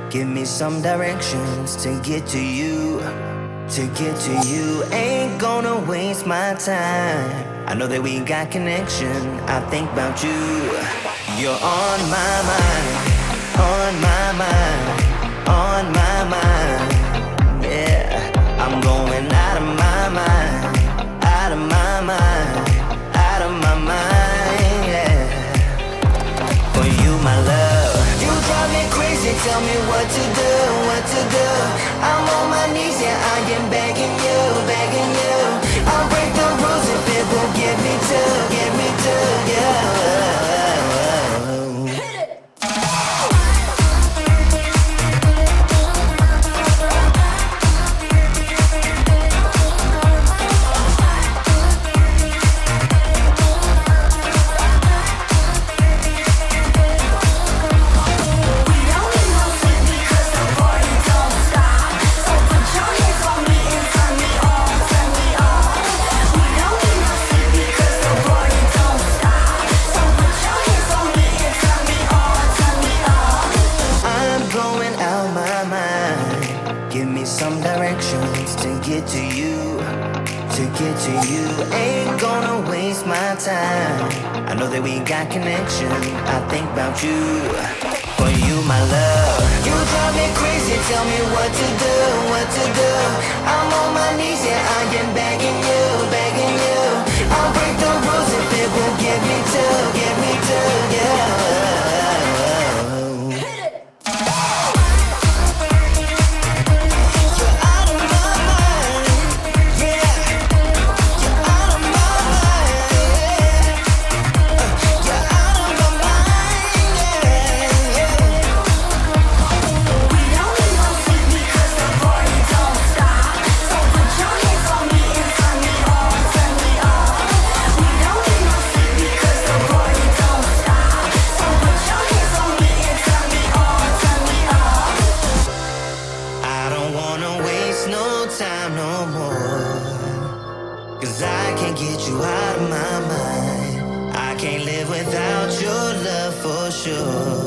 Give me some directions to get to you. To get to you, ain't gonna waste my time. I know that we got connection. I think about you. You're on my mind, on my mind, on my mind. Yeah, I'm going out of my mind, out of my mind, out of my mind. Yeah, for you, my love. You drive me crazy, tell me what to do, what to do. I'm on my knees, yeah, I am begging you, begging you. I'll break the rules if it will get me to, yeah. Give me some directions to get to you, to get to you. Ain't gonna waste my time. I know that we got connection. I think about you, for you, my love. You drive me crazy, tell me what to do, what to do. I'm on my knees, yeah, I am begging you, begging you. I'll break the rules if it will get me to, yeah. Time no more, 'cause I can't get you out of my mind. I can't live without your love for sure.